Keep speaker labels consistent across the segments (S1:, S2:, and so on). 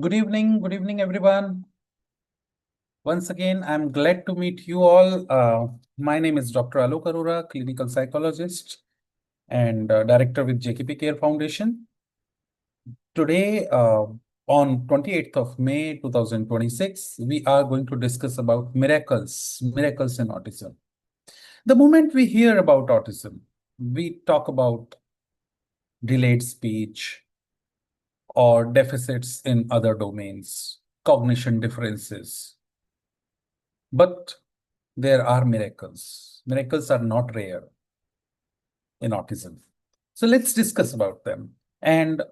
S1: Good evening, everyone. Once again, I'm glad to meet you all. My name is Dr. Alok Arora, clinical psychologist and director with JKP Care Foundation. Today, on 28th of May 2026, we are going to discuss about miracles in autism. The moment we hear about autism, we talk about delayed speech or deficits in other domains, cognition differences. But there are miracles. Miracles are not rare in autism. So let's discuss about them. And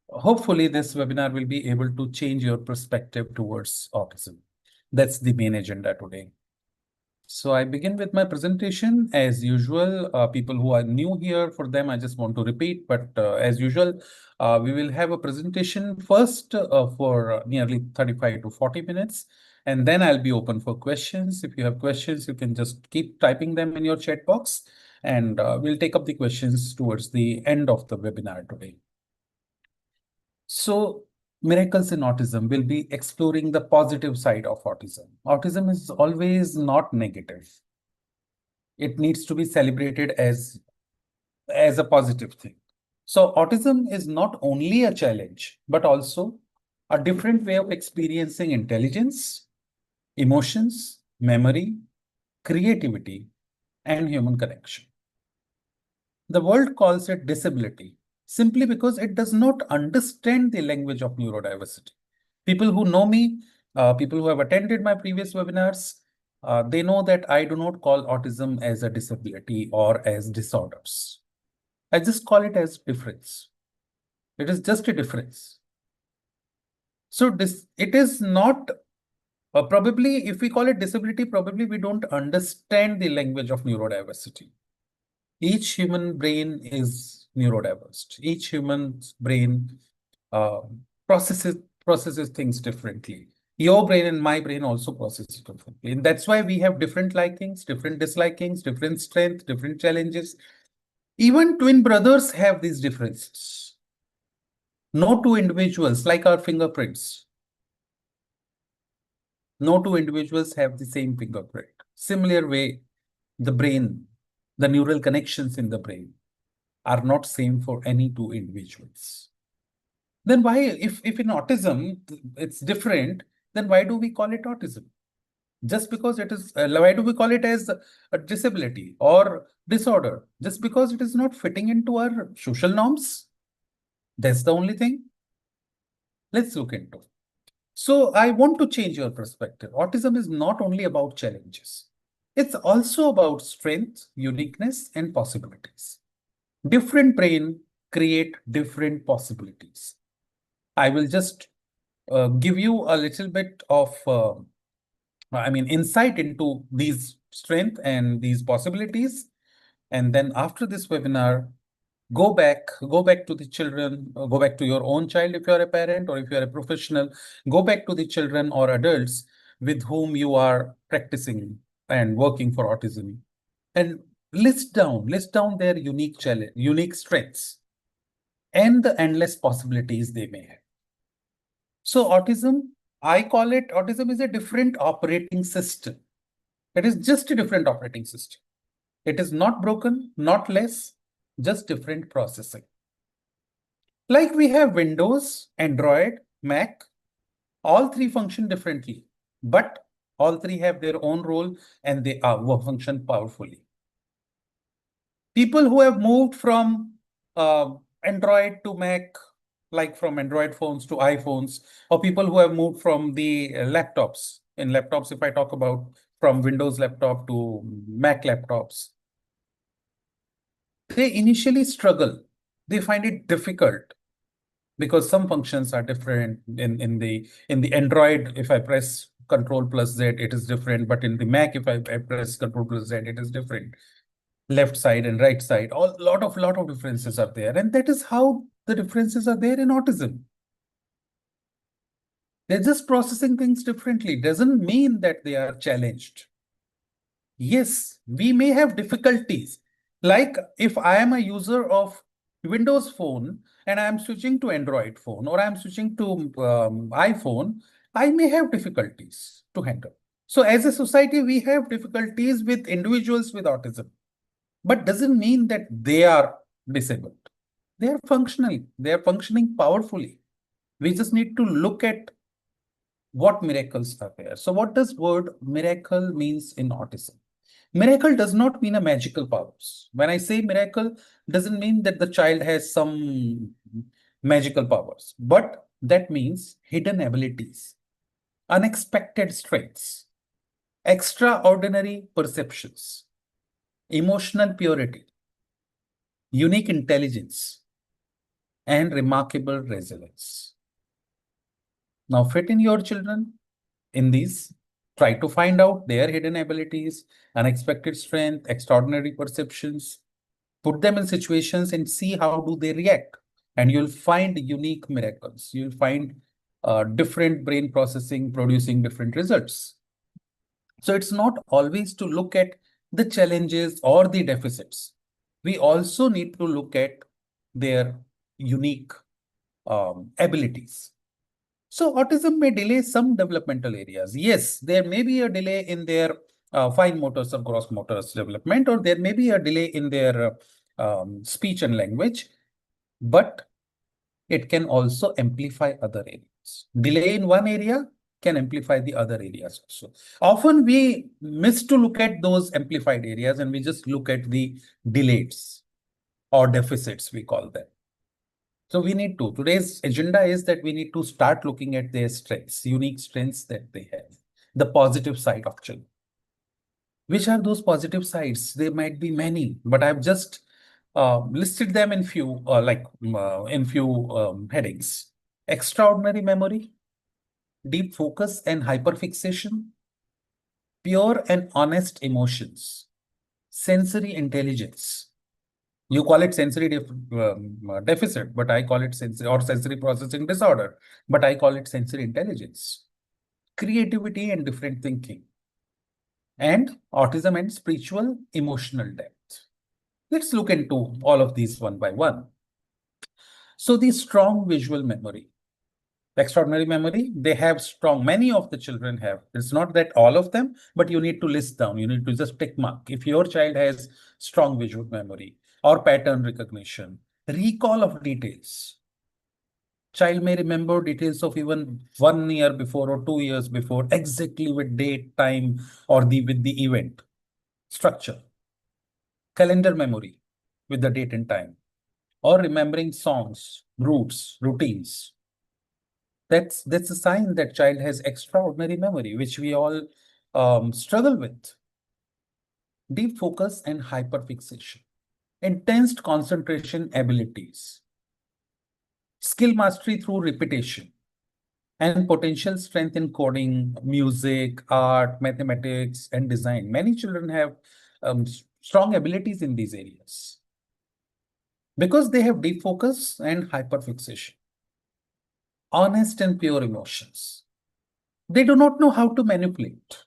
S1: hopefully this webinar will be able to change your perspective towards autism. That's the main agenda today. So I begin with my presentation. As usual, people who are new here, for them, I just want to repeat. But as usual, we will have a presentation first for nearly 35 to 40 minutes. And then I'll be open for questions. If you have questions, you can just keep typing them in your chat box. And we'll take up the questions towards the end of the webinar today. So Miracles in Autism will be exploring the positive side of autism. Autism is always not negative. It needs to be celebrated as a positive thing. So autism is not only a challenge, but also a different way of experiencing intelligence, emotions, memory, creativity, and human connection. The world calls it disability simply because it does not understand the language of neurodiversity. People who know me, people who have attended my previous webinars, they know that I do not call autism as a disability or as disorders. I just call it as difference. It is just a difference. So it is not, probably if we call it disability, probably we don't understand the language of neurodiversity. Each human brain is neurodiverse. Each human's brain processes things differently. Your brain and my brain also processes differently. And that's why we have different likings, different dislikings, different strengths, different challenges. Even twin brothers have these differences. No two individuals, like our fingerprints, no two individuals have the same fingerprint. Similar way, the brain, the neural connections in the brain are not same for any two individuals. Then why, if in autism it's different, then why do we call it autism? Just because it is, why do we call it as a disability or disorder? Just because it is not fitting into our social norms? That's the only thing. Let's look into. So I want to change your perspective. Autism is not only about challenges. It's also about strength, uniqueness, and possibilities. Different brain create different possibilities. I will just give you a little bit of, insight into these strength and these possibilities. And then after this webinar, go back to the children, go back to your own child if you're a parent, or if you're a professional, go back to the children or adults with whom you are practicing and working for autism, and list down their unique challenge, unique strengths, and the endless possibilities they may have. So autism, I call it, autism is a different operating system. It is just a different operating system. It is not broken, not less, just different processing. Like we have Windows, Android, Mac, all three function differently, but all three have their own role and they function powerfully. People who have moved from Android to Mac, like from Android phones to iPhones, or people who have moved from the laptops. In laptops, if I talk about from Windows laptop to Mac laptops, they initially struggle. They find it difficult because some functions are different. In the Android, if I press Control plus Z, it is different. But in the Mac, if I press Control plus Z, it is different. Left side and right side, lot of differences are there. And that is how the differences are there in autism. They're just processing things differently. Doesn't mean that they are challenged. Yes, we may have difficulties. Like if I am a user of Windows phone and I'm switching to Android phone or I'm switching to iPhone, I may have difficulties to handle. So as a society, we have difficulties with individuals with autism, but doesn't mean that they are disabled. They are functional. They are functioning powerfully. We just need to look at what miracles are there. So what does word miracle means in autism? Miracle does not mean a magical powers. When I say miracle, doesn't mean that the child has some magical powers, but that means hidden abilities, unexpected strengths, extraordinary perceptions, emotional purity, unique intelligence, and remarkable resilience. Now, fit in your children in these. Try to find out their hidden abilities, unexpected strength, extraordinary perceptions. Put them in situations and see how do they react. And you'll find unique miracles. You'll find different brain processing producing different results. So it's not always to look at the challenges or the deficits. We also need to look at their unique abilities. So autism may delay some developmental areas. Yes, there may be a delay in their fine motors or gross motors development, or there may be a delay in their speech and language, but it can also amplify other areas. Delay in one area can amplify the other areas also. Often we miss to look at those amplified areas and we just look at the delays or deficits, we call them. So we need to, today's agenda is that we need to start looking at their strengths, unique strengths that they have, the positive side of children. Which are those positive sides? There might be many, but I've just listed them in few, headings. Extraordinary memory, deep focus and hyperfixation, pure and honest emotions, sensory intelligence. You call it sensory deficit, but I call it sensory processing disorder, but I call it sensory intelligence, creativity and different thinking, and autism and spiritual emotional depth. Let's look into all of these one by one. So the strong visual memory, extraordinary memory, they have strong, many of the children have. It's not that all of them, but you need to list down. You need to just tick mark. If your child has strong visual memory or pattern recognition, recall of details. Child may remember details of even 1 year before or 2 years before, exactly with date, time, or with the event. Structure. Calendar memory with the date and time, or remembering songs, routes, routines. That's a sign that child has extraordinary memory, which we all struggle with. Deep focus and hyperfixation, intense concentration abilities, skill mastery through repetition, and potential strength in coding, music, art, mathematics, and design. Many children have strong abilities in these areas because they have deep focus and hyperfixation. Honest and pure emotions. They do not know how to manipulate.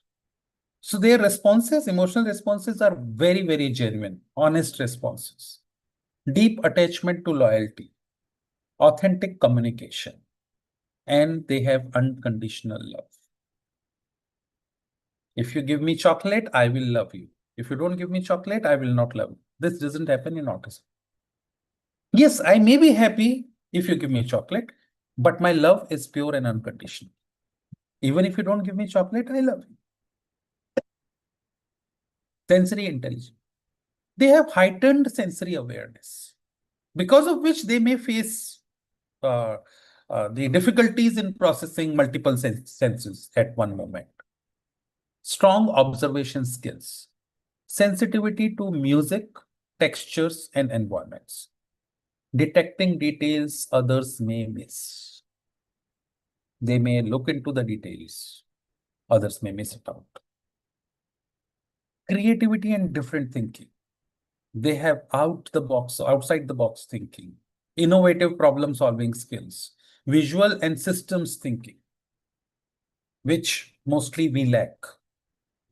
S1: So their responses, emotional responses, are very, very genuine, honest responses. Deep attachment to loyalty, authentic communication, and they have unconditional love. If you give me chocolate, I will love you. If you don't give me chocolate, I will not love you. This doesn't happen in autism. Yes, I may be happy if you give me chocolate, but my love is pure and unconditional. Even if you don't give me chocolate, I love you. Sensory intelligence. They have heightened sensory awareness, because of which they may face the difficulties in processing multiple senses at one moment. Strong observation skills, sensitivity to music, textures, and environments, detecting details others may miss. They may look into the details, others may miss it out. Creativity and different thinking. They have outside the box thinking, innovative problem solving skills, visual and systems thinking, which mostly we lack,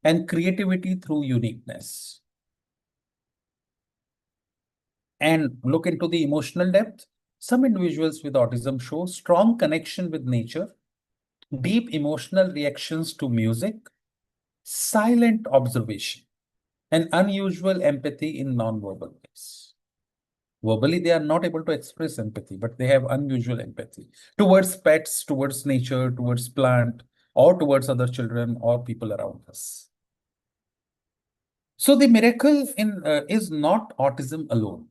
S1: and creativity through uniqueness. and look into the emotional depth, some individuals with autism show strong connection with nature, deep emotional reactions to music, silent observation, and unusual empathy in non-verbal ways. Verbally, they are not able to express empathy, but they have unusual empathy towards pets, towards nature, towards plant, or towards other children or people around us. So the miracle is not autism alone.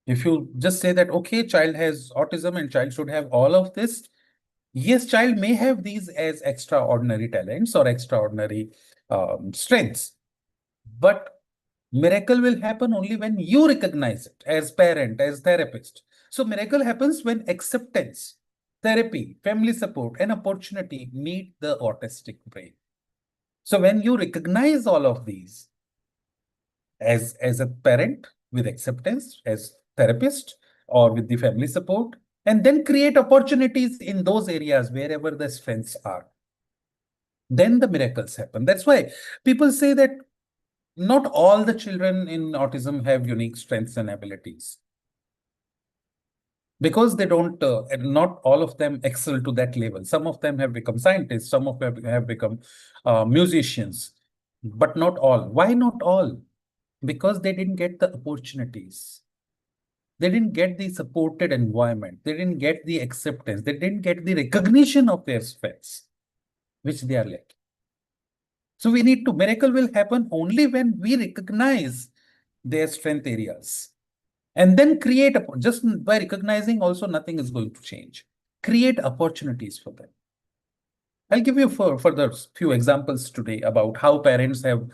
S1: If you just say that, okay, child has autism and child should have all of this, yes, child may have these as extraordinary talents or extraordinary strengths, but miracle will happen only when you recognize it as parent, as therapist. So miracle happens when acceptance, therapy, family support, and opportunity meet the autistic brain. So when you recognize all of these as a parent with acceptance, as therapist, or with the family support, and then create opportunities in those areas wherever the strengths are, then the miracles happen. That's why people say that not all the children in autism have unique strengths and abilities, because they don't, not all of them excel to that level. Some of them have become scientists, some of them have become musicians, but not all. Why not all? Because they didn't get the opportunities. They didn't get the supported environment. They didn't get the acceptance. They didn't get the recognition of their strengths, which they are lacking. So we need to, miracle will happen only when we recognize their strength areas and then create, just by recognizing also nothing is going to change. Create opportunities for them. I'll give you further few examples today about how parents have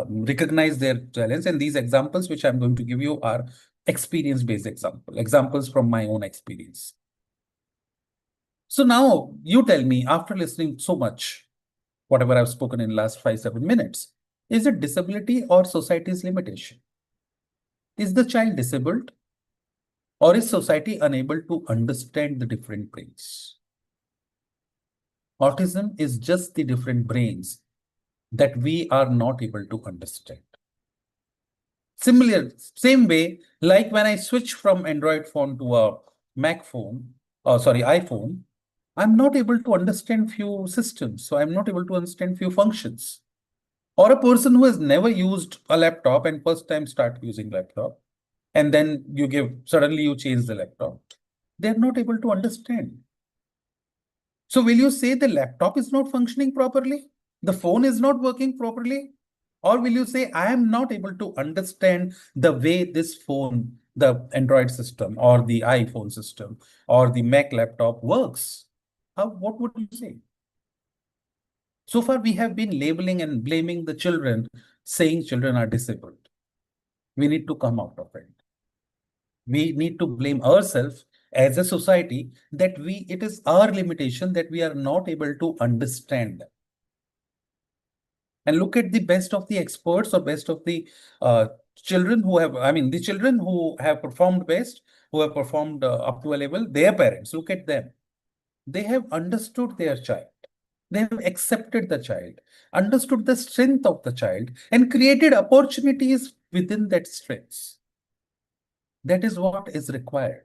S1: recognized their talents. And these examples which I'm going to give you are experience-based examples from my own experience. So now you tell me, after listening so much, whatever I've spoken in last 5-7 minutes, is it disability or society's limitation? Is the child disabled, or is society unable to understand the different brains? Autism is just the different brains that we are not able to understand. Same way, like when I switch from Android phone to a Mac phone, iPhone, I'm not able to understand few systems. So I'm not able to understand few functions. Or a person who has never used a laptop and first time start using laptop, and then suddenly you change the laptop. They're not able to understand. So will you say the laptop is not functioning properly? The phone is not working properly? Or will you say, I am not able to understand the way this phone, the Android system or the iPhone system or the Mac laptop works? What would you say? So far, we have been labeling and blaming the children, saying children are disabled. We need to come out of it. We need to blame ourselves as a society that it is our limitation that we are not able to understand them. And look at the best of the experts or best of the children who have, the children who have performed best, who have performed up to a level, their parents, look at them. They have understood their child. They have accepted the child, understood the strength of the child, and created opportunities within that strength. That is what is required.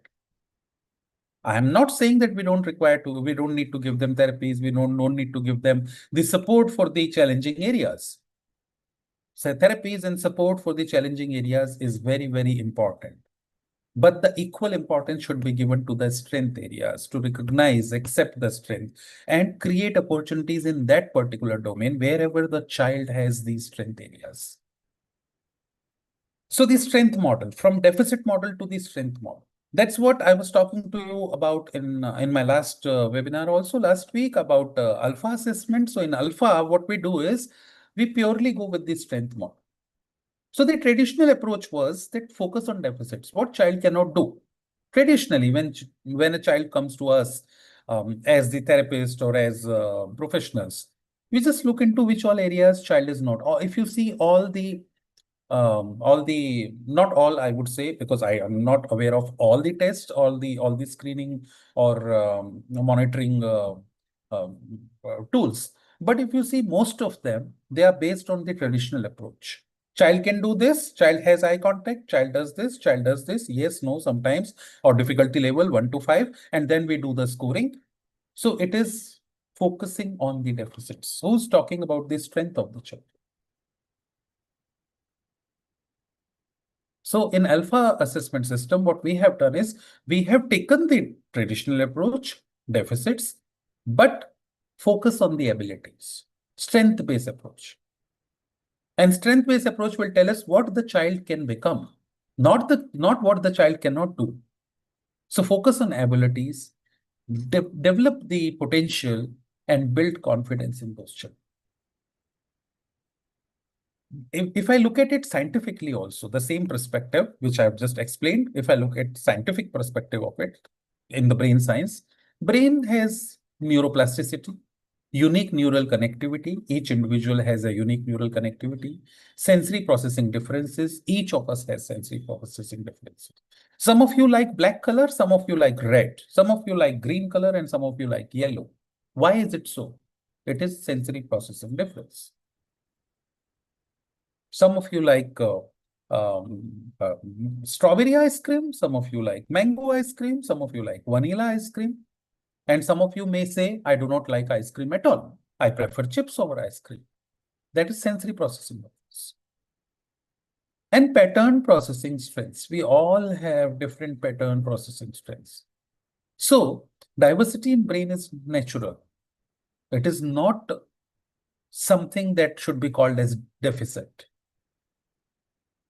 S1: I am not saying that we don't need to give them therapies, we don't need to give them the support for the challenging areas. So therapies and support for the challenging areas is very, very important. But the equal importance should be given to the strength areas, to recognize, accept the strength, and create opportunities in that particular domain wherever the child has these strength areas. So the strength model, from deficit model to the strength model. That's what I was talking to you about in my last webinar also last week about alpha assessment. So in alpha, what we do is we purely go with the strength model. So the traditional approach was that focus on deficits, what child cannot do. Traditionally, when a child comes to us as the therapist or as professionals, we just look into which all areas child is not. Or if you see not all, I would say, because I am not aware of all the tests, all the screening or monitoring tools. But if you see most of them, they are based on the traditional approach. Child can do this, child has eye contact, child does this, yes, no, sometimes, or difficulty level 1 to 5, and then we do the scoring. So it is focusing on the deficits. Who's talking about the strength of the child? So in alpha assessment system, what we have done is we have taken the traditional approach, deficits, but focus on the abilities, strength-based approach. And strength-based approach will tell us what the child can become, not what the child cannot do. So focus on abilities, develop the potential, and build confidence in those children. If I look at it scientifically also, the same perspective, which I've just explained, if I look at scientific perspective of it in the brain science, brain has neuroplasticity, unique neural connectivity. Each individual has a unique neural connectivity, sensory processing differences. Each of us has sensory processing differences. Some of you like black color, some of you like red, some of you like green color, and some of you like yellow. Why is it so? It is sensory processing difference. Some of you like strawberry ice cream. Some of you like mango ice cream. Some of you like vanilla ice cream. And some of you may say, I do not like ice cream at all. I prefer chips over ice cream. That is sensory processing. And pattern processing strengths. We all have different pattern processing strengths. So diversity in brain is natural. It is not something that should be called as deficit.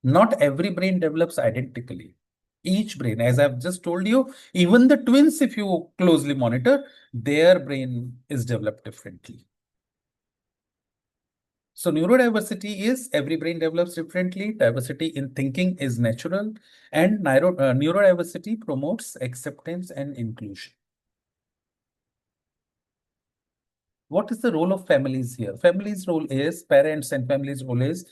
S1: Not every brain develops identically. Each brain, as I've just told you, even the twins, if you closely monitor, their brain is developed differently. So neurodiversity is every brain develops differently. Diversity in thinking is natural, and neurodiversity promotes acceptance and inclusion. What is the role of families here? Families' role is, parents and families' role is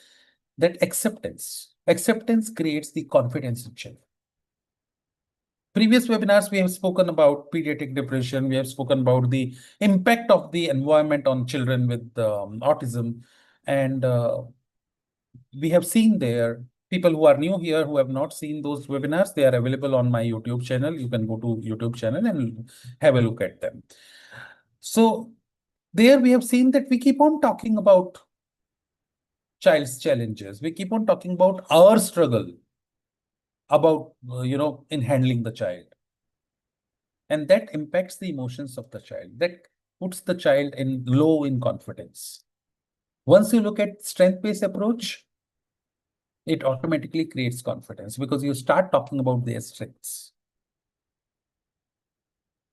S1: that acceptance. Acceptance creates the confidence in children. Previous webinars, we have spoken about pediatric depression. We have spoken about the impact of the environment on children with autism. And we have seen there, people who are new here who have not seen those webinars, they are available on my YouTube channel. You can go to YouTube channel and have a look at them. So there we have seen that we keep on talking about child's challenges. We keep on talking about our struggle about, in handling the child. And that impacts the emotions of the child. That puts the child in low in confidence. Once you look at strength-based approach, it automatically creates confidence because you start talking about their strengths.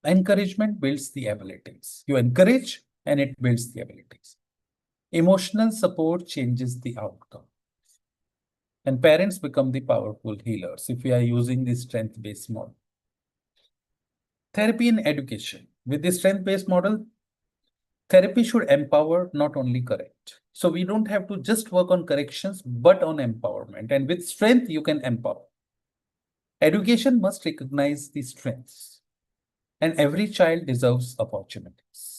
S1: Encouragement builds the abilities. You encourage and it builds the abilities. Emotional support changes the outcome. And parents become the powerful healers if we are using the strength-based model. Therapy and education. With the strength-based model, therapy should empower, not only correct. So we don't have to just work on corrections, but on empowerment. And with strength, you can empower. Education must recognize the strengths. And every child deserves opportunities.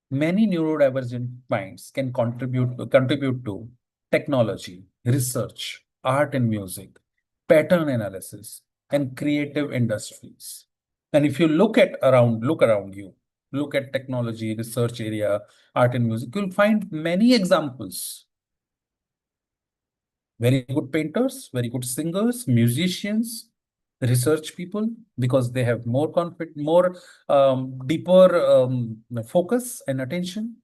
S1: Many neurodivergent minds can contribute to technology, research, art and music, pattern analysis, and creative industries. And if you look around you, look at technology, research area, art and music, you'll find many examples. Very good painters, very good singers, musicians, research people, because they have more confident, more deeper focus and attention.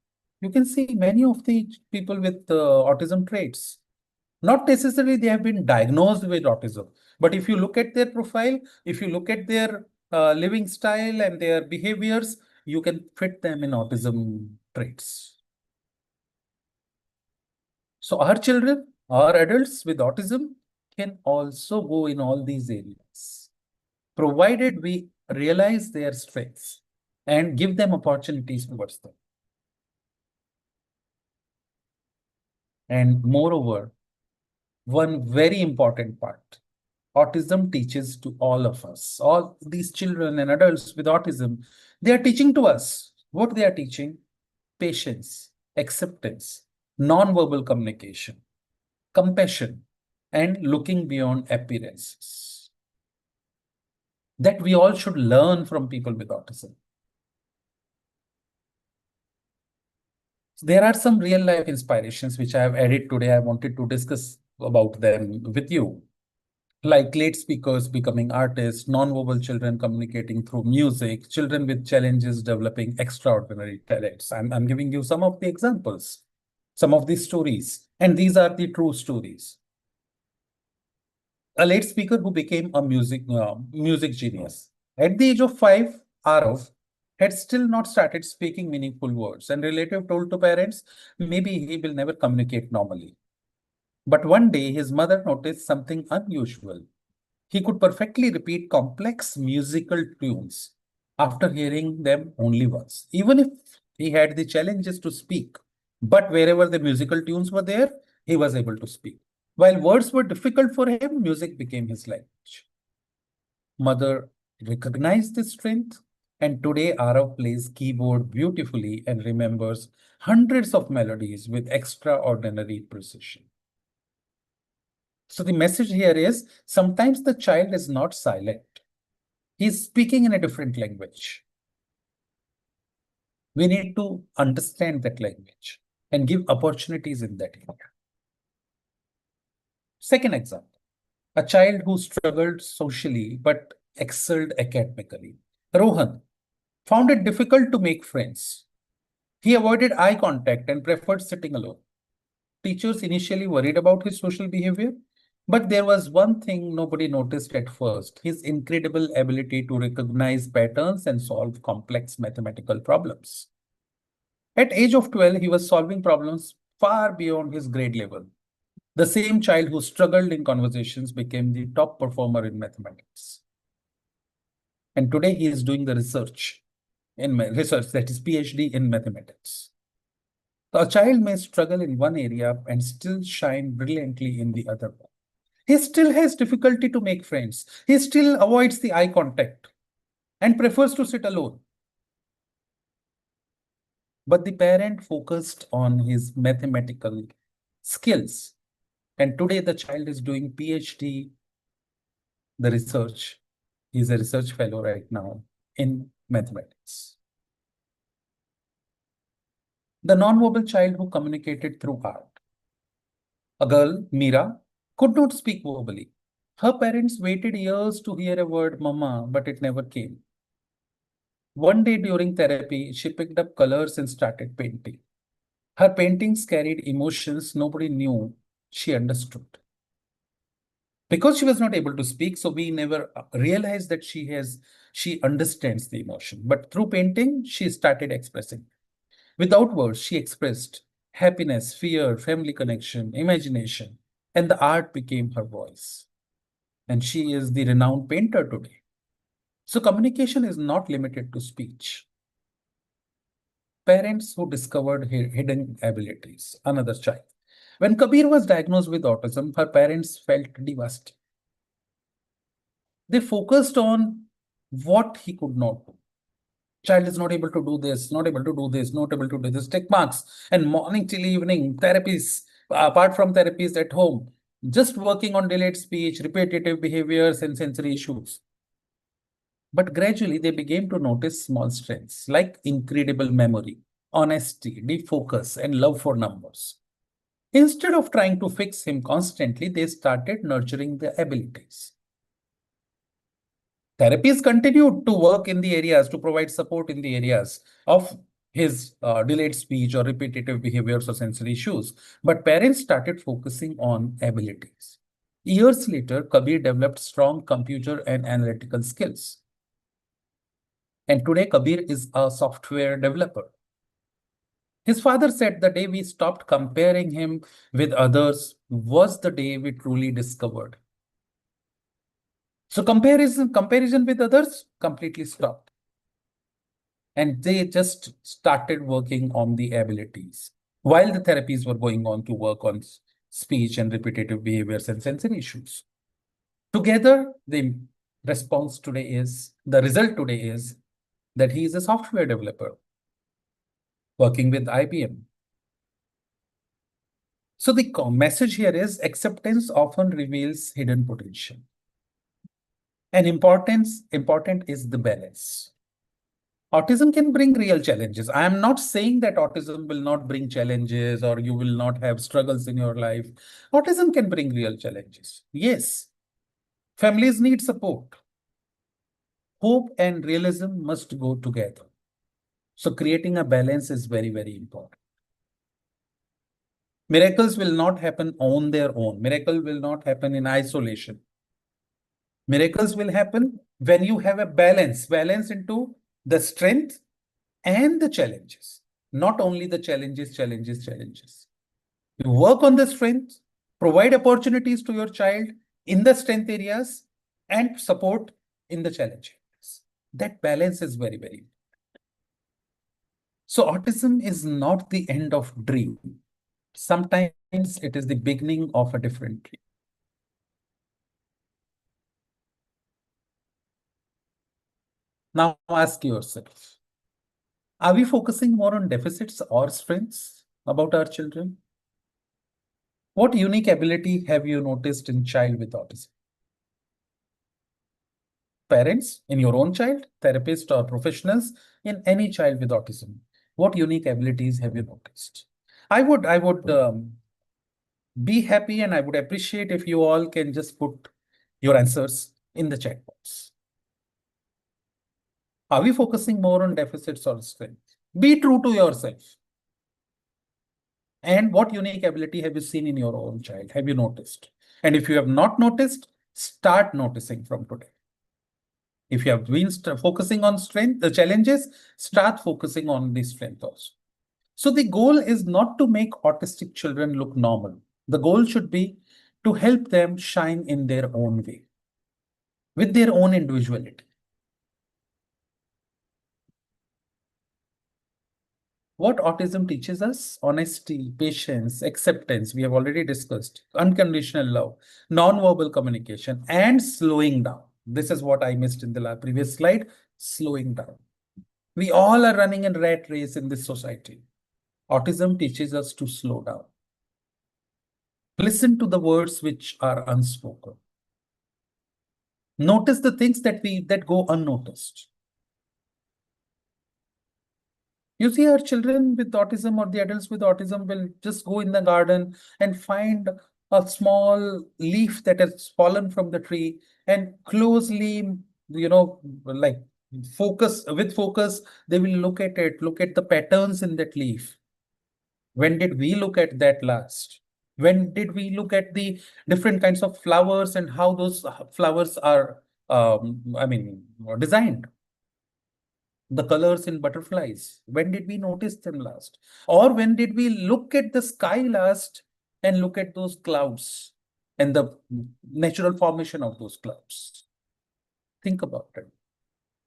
S1: You can see many of the people with autism traits. Not necessarily they have been diagnosed with autism, but if you look at their profile, if you look at their living style and their behaviors, you can fit them in autism traits. So our children, our adults with autism can also go in all these areas, provided we realize their strengths and give them opportunities towards them. And moreover, one very important part, autism teaches to all of us, all these children and adults with autism, they are teaching to us. What they are teaching? Patience, acceptance, non-verbal communication, compassion, and looking beyond appearances that we all should learn from people with autism. There are some real life inspirations which I have added today. I wanted to discuss about them with you, like late speakers becoming artists, non-verbal children communicating through music, children with challenges developing extraordinary talents. I'm giving you some of the examples, some of these stories, and these are the true stories. A late speaker who became a music genius. At the age of 5, Arav had still not started speaking meaningful words, and relative told to parents, maybe he will never communicate normally. But one day, his mother noticed something unusual. He could perfectly repeat complex musical tunes after hearing them only once, even if he had the challenges to speak. But wherever the musical tunes were there, he was able to speak. While words were difficult for him, music became his language. Mother recognized this strength, and today Arav plays keyboard beautifully and remembers hundreds of melodies with extraordinary precision. So the message here is sometimes the child is not silent. He's speaking in a different language. We need to understand that language and give opportunities in that area. Second example, a child who struggled socially but excelled academically. Rohan found it difficult to make friends. He avoided eye contact and preferred sitting alone. Teachers initially worried about his social behavior, but there was one thing nobody noticed at first, his incredible ability to recognize patterns and solve complex mathematical problems. At age of 12, he was solving problems far beyond his grade level. The same child who struggled in conversations became the top performer in mathematics. And today he is doing the research that is PhD in mathematics. So a child may struggle in one area and still shine brilliantly in the other one. He still has difficulty to make friends. He still avoids the eye contact and prefers to sit alone. But the parent focused on his mathematical skills. And today the child is doing PhD, the research. He's a research fellow right now in mathematics. The non-verbal child who communicated through art. A girl, Mira, could not speak verbally. Her parents waited years to hear a word mama, but it never came. One day during therapy, she picked up colors and started painting. Her paintings carried emotions nobody knew she understood. Because she was not able to speak, so we never realized that she understands the emotion. But through painting, she started expressing. Without words, she expressed happiness, fear, family connection, imagination, and the art became her voice. And she is the renowned painter today. So communication is not limited to speech. Parents who discovered hidden abilities, another child. When Kabir was diagnosed with autism, her parents felt devastated. They focused on what he could not do. Child is not able to do this, not able to do this, not able to do this, take marks, and morning till evening therapies, apart from therapies at home, just working on delayed speech, repetitive behaviors, and sensory issues. But gradually they began to notice small strengths like incredible memory, honesty, deep focus, and love for numbers. Instead of trying to fix him constantly, they started nurturing the abilities. Therapies continued to work in the areas to provide support in the areas of his delayed speech or repetitive behaviors or sensory issues. But parents started focusing on abilities. Years later, Kabir developed strong computer and analytical skills. And today, Kabir is a software developer. His father said the day we stopped comparing him with others was the day we truly discovered. So comparison with others completely stopped. And they just started working on the abilities while the therapies were going on to work on speech and repetitive behaviors and sensory issues. Together, the result today is that he is a software developer working with IBM. So the message here is acceptance often reveals hidden potential. And important is the balance. Autism can bring real challenges. I am not saying that autism will not bring challenges or you will not have struggles in your life. Autism can bring real challenges. Yes, families need support. Hope and realism must go together. So creating a balance is very, very important. Miracles will not happen on their own. Miracle will not happen in isolation. Miracles will happen when you have a balance into the strength and the challenges, not only the challenges. You work on the strength, provide opportunities to your child in the strength areas and support in the challenge areas. That balance is very, very important. So autism is not the end of dream. Sometimes it is the beginning of a different dream. Now ask yourself, are we focusing more on deficits or strengths about our children? What unique ability have you noticed in child with autism? Parents, in your own child, therapists or professionals, in any child with autism, what unique abilities have you noticed? I would be happy and I would appreciate if you all can just put your answers in the chat box. Are we focusing more on deficits or strengths? Be true to yourself. And what unique ability have you seen in your own child? Have you noticed? And if you have not noticed, start noticing from today. If you have been focusing on strength, the challenges, start focusing on the strength also. So the goal is not to make autistic children look normal. The goal should be to help them shine in their own way, with their own individuality. What autism teaches us? Honesty, patience, acceptance. We have already discussed. Unconditional love, non-verbal communication, and slowing down. This is what I missed in the previous slide. Slowing down. We all are running a rat race in this society. Autism teaches us to slow down. Listen to the words which are unspoken. Notice the things that go unnoticed. You see, our children with autism or the adults with autism will just go in the garden and find a small leaf that has fallen from the tree and closely, like focus, they will look at it, look at the patterns in that leaf. When did we look at that last? When did we look at the different kinds of flowers and how those flowers are, designed? The colors in butterflies. When did we notice them last? Or when did we look at the sky last and look at those clouds and the natural formation of those clouds? Think about it.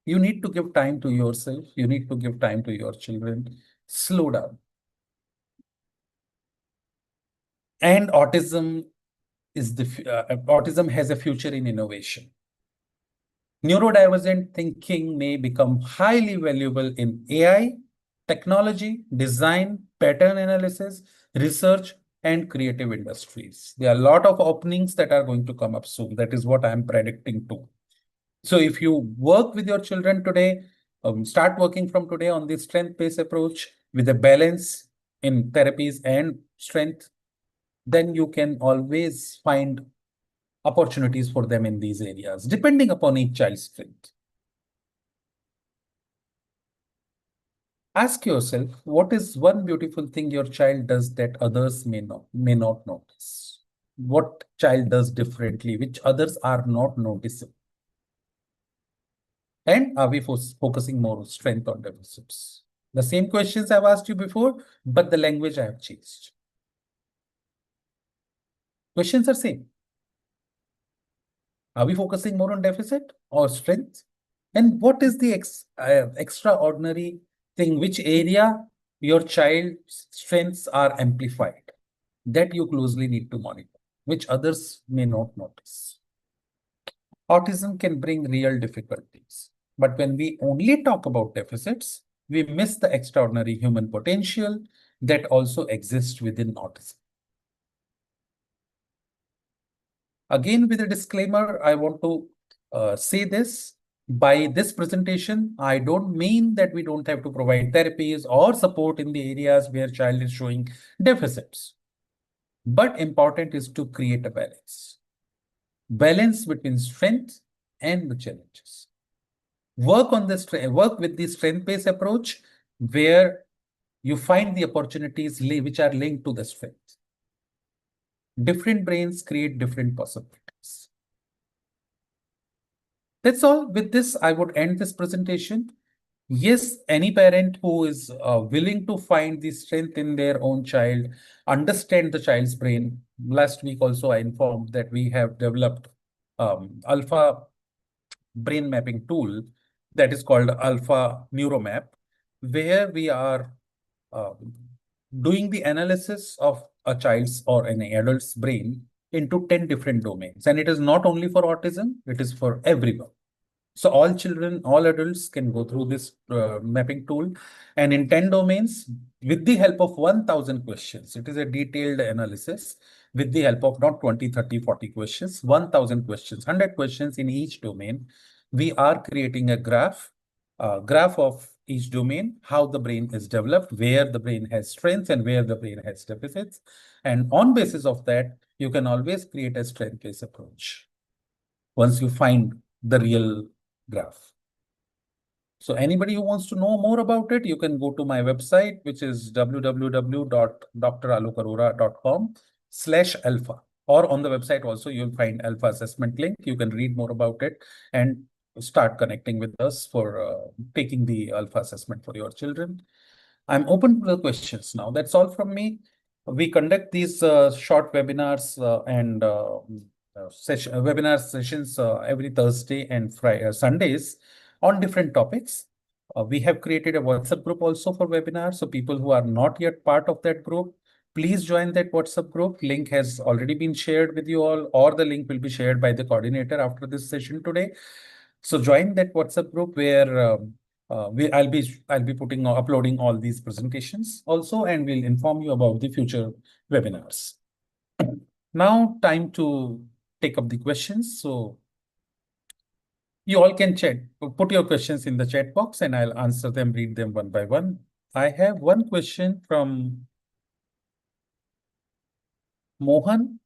S1: You need to give time to yourself. You need to give time to your children. Slow down. And autism has a future in innovation. Neurodivergent thinking may become highly valuable in AI, technology, design, pattern analysis, research, and creative industries. There are a lot of openings that are going to come up soon. That is what I'm predicting too. So if you work with your children today, start working from today on the strength-based approach with a balance in therapies and strength, then you can always find opportunities for them in these areas, depending upon each child's strength. Ask yourself, what is one beautiful thing your child does that others may not notice? What child does differently, which others are not noticing? And are we focusing more on strength or deficits? The same questions I've asked you before, but the language I have changed. Questions are same. Are we focusing more on deficit or strength? And what is the extraordinary thing, which area your child's strengths are amplified? That you closely need to monitor, which others may not notice. Autism can bring real difficulties, but when we only talk about deficits, we miss the extraordinary human potential that also exists within autism. Again, with a disclaimer, I want to say this. By this presentation, I don't mean that we don't have to provide therapies or support in the areas where child is showing deficits. But important is to create a balance. Balance between strength and the challenges. Work with the strength-based approach where you find the opportunities which are linked to the strength. Different brains create different possibilities. That's all. With this, I would end this presentation. Yes, any parent who is willing to find the strength in their own child, understand the child's brain. Last week also, I informed that we have developed alpha brain mapping tool that is called Alpha Neuromap, where we are doing the analysis of a child's or an adult's brain into 10 different domains. And it is not only for autism, it is for everyone. So all children, all adults can go through this mapping tool, and in 10 domains with the help of 1000 questions. It is a detailed analysis with the help of not 20, 30, 40 questions, 1000 questions, 100 questions in each domain. We are creating a graph of each domain, how the brain is developed, where the brain has strengths and where the brain has deficits. And on basis of that, you can always create a strength-based approach once you find the real graph. So anybody who wants to know more about it, you can go to my website, which is www.dralokarora.com/alpha. Or on the website also, you'll find alpha assessment link. You can read more about it and start connecting with us for taking the alpha assessment for your children. I'm open to the questions now. That's all from me. We conduct these short webinars and webinar sessions every Thursday and Friday, Sundays on different topics. We have created a WhatsApp group also for webinars. So people who are not yet part of that group, please join that WhatsApp group. Link has already been shared with you all, or the link will be shared by the coordinator after this session today. So join that WhatsApp group where I'll be uploading all these presentations also, and we'll inform you about the future webinars. Now, time to take up the questions. So you all can put your questions in the chat box, and I'll answer them, read them one by one. I have one question from Mohan.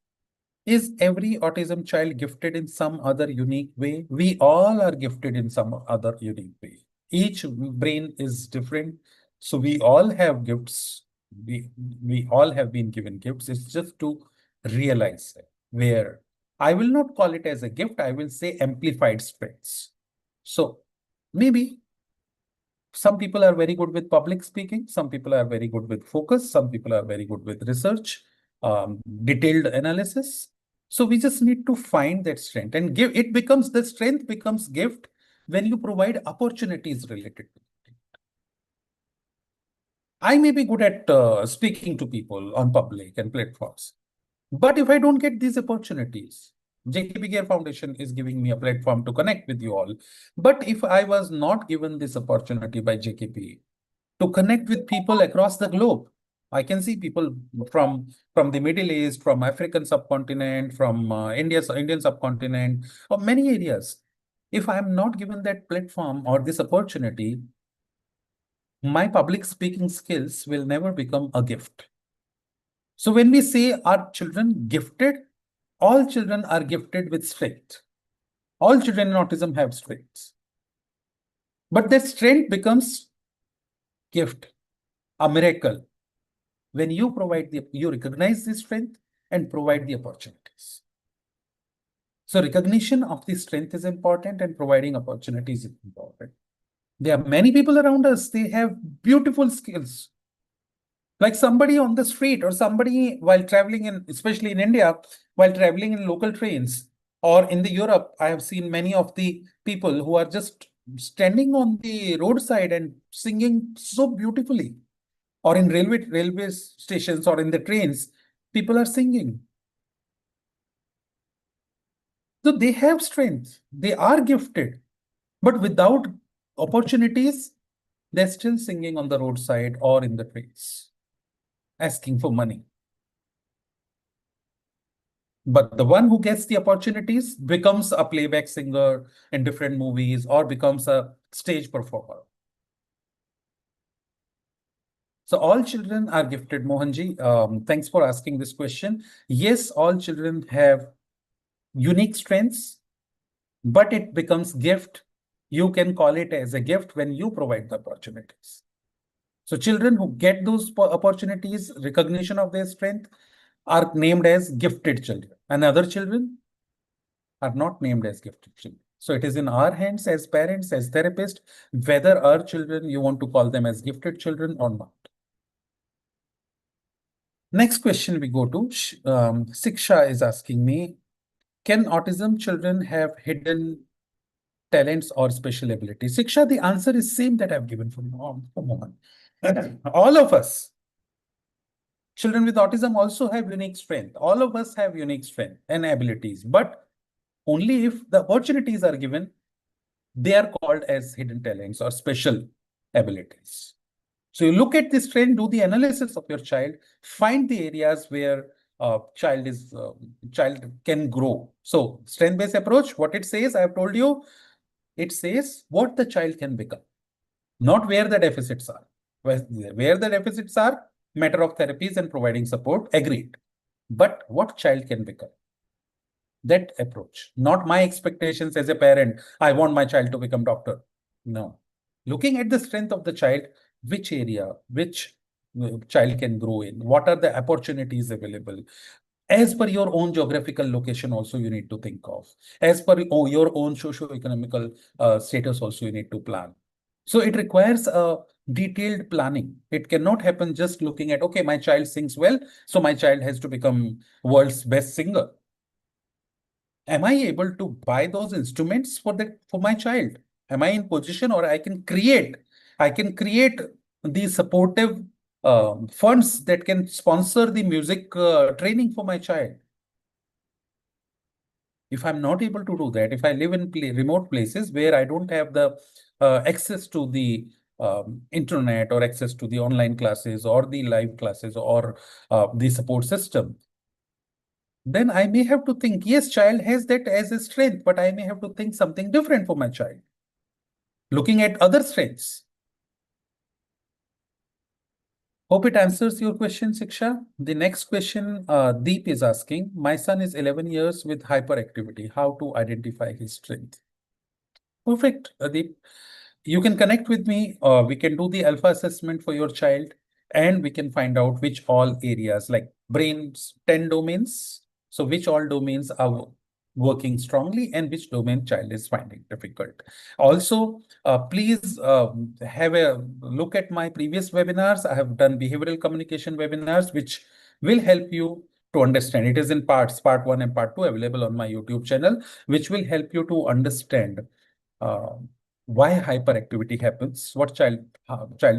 S1: Is every autism child gifted in some other unique way? We all are gifted in some other unique way. Each brain is different. So we all have gifts. We all have been given gifts. It's just to realize it, where I will not call it as a gift. I will say amplified strengths. So maybe some people are very good with public speaking. Some people are very good with focus. Some people are very good with research, detailed analysis. So we just need to find that strength and give it becomes the strength becomes gift when you provide opportunities related to it. I may be good at speaking to people on public and platforms, but if I don't get these opportunities, JKP Care Foundation is giving me a platform to connect with you all. But if I was not given this opportunity by JKP to connect with people across the globe, I can see people from the Middle East, from African subcontinent, from Indian subcontinent, or many areas. If I am not given that platform or this opportunity, my public speaking skills will never become a gift. So when we say are children gifted, all children are gifted with strength. All children in autism have strengths. But that strength becomes gift, a miracle, when you you recognize the strength and provide the opportunities. So recognition of the strength is important and providing opportunities is important. There are many people around us, they have beautiful skills. Like somebody on the street or somebody while traveling in, especially in India, while traveling in local trains or in the Europe, I have seen many of the people who are just standing on the roadside and singing so beautifully. Or in railway stations or in the trains, people are singing. So they have strength, they are gifted, but without opportunities, they're still singing on the roadside or in the trains, asking for money. But the one who gets the opportunities becomes a playback singer in different movies or becomes a stage performer. So all children are gifted, Mohanji. Thanks for asking this question. Yes, all children have unique strengths, but it becomes gift. You can call it as a gift when you provide the opportunities. So children who get those opportunities, recognition of their strength, are named as gifted children, and other children are not named as gifted children. So it is in our hands as parents, as therapists, whether our children, you want to call them as gifted children or not. Next question we go to, Siksha is asking me, can autism children have hidden talents or special abilities? Siksha, the answer is same that I've given for a moment. All of us, children with autism also have unique strength. All of us have unique strength and abilities, but only if the opportunities are given, they are called as hidden talents or special abilities. So you look at this trend, do the analysis of your child, find the areas where child can grow. So strength-based approach, what it says, I have told you, it says what the child can become, not where the deficits are. Where the deficits are, matter of therapies and providing support, agreed. But what child can become? That approach, not my expectations as a parent. I want my child to become doctor. No. Looking at the strength of the child, which area, which child can grow in, what are the opportunities available? As per your own geographical location also you need to think of. As per your own socio-economical status also you need to plan. So it requires a detailed planning. It cannot happen just looking at, okay, my child sings well, so my child has to become world's best singer. Am I able to buy those instruments for my child? Am I in position, or I can create the supportive funds that can sponsor the music training for my child? If I'm not able to do that, if I live in remote places where I don't have the access to the internet or access to the online classes or the live classes or the support system, then I may have to think, yes, child has that as a strength, but I may have to think something different for my child, looking at other strengths. Hope it answers your question, Siksha. The next question, Deep is asking, my son is 11 years with hyperactivity. How to identify his strength? Perfect, Deep. You can connect with me. We can do the alpha assessment for your child, and we can find out which all areas, like brain's 10 domains. So which all domains are working strongly and which domain child is finding difficult. Also, please have a look at my previous webinars. I have done behavioral communication webinars, which will help you to understand. It is in parts, part 1 and part 2, available on my YouTube channel, which will help you to understand uh, why hyperactivity happens, what child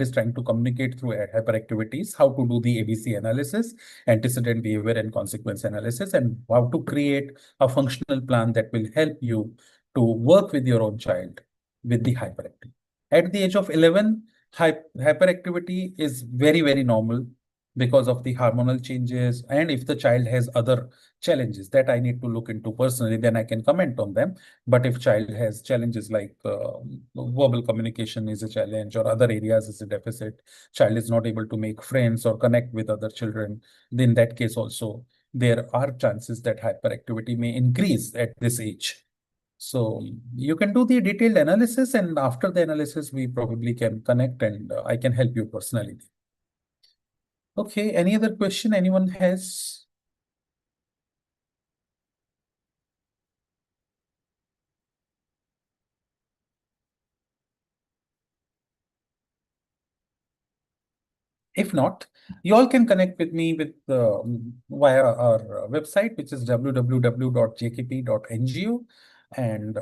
S1: is trying to communicate through hyperactivities, how to do the ABC analysis, antecedent behavior and consequence analysis, and how to create a functional plan that will help you to work with your own child with the hyperactivity. At the age of 11, hyperactivity is very, very normal because of the hormonal changes. And if the child has other challenges that I need to look into personally, then I can comment on them. But if child has challenges like verbal communication is a challenge or other areas is a deficit, child is not able to make friends or connect with other children, then in that case also, there are chances that hyperactivity may increase at this age. So you can do the detailed analysis, and after the analysis, we probably can connect and I can help you personally. Okay, any other question anyone has? If not, you all can connect with me with via our website, which is www.jkp.ngo. And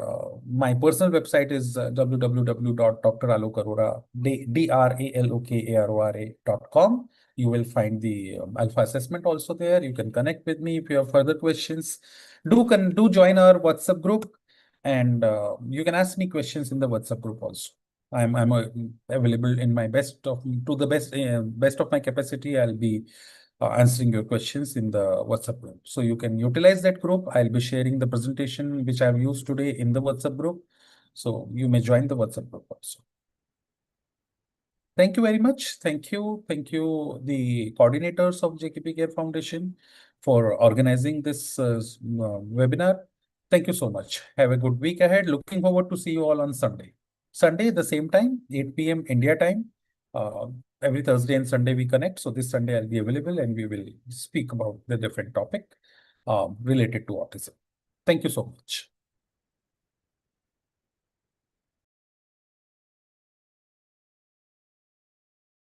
S1: my personal website is www.dralokarora.com. You will find the alpha assessment also there. You can connect with me if you have further questions. Do join our WhatsApp group, and you can ask me questions in the WhatsApp group also. I'm available in my best of my capacity. I'll be answering your questions in the WhatsApp group. So you can utilize that group. I'll be sharing the presentation which I've used today in the WhatsApp group. So you may join the WhatsApp group also. Thank you very much. Thank you. Thank you, the coordinators of JKP Care Foundation, for organizing this webinar. Thank you so much. Have a good week ahead. Looking forward to see you all on Sunday. Sunday, the same time, 8 p.m. India time. Uh, every Thursday and Sunday we connect. So this Sunday I'll be available and we will speak about the different topic related to autism. Thank you so much.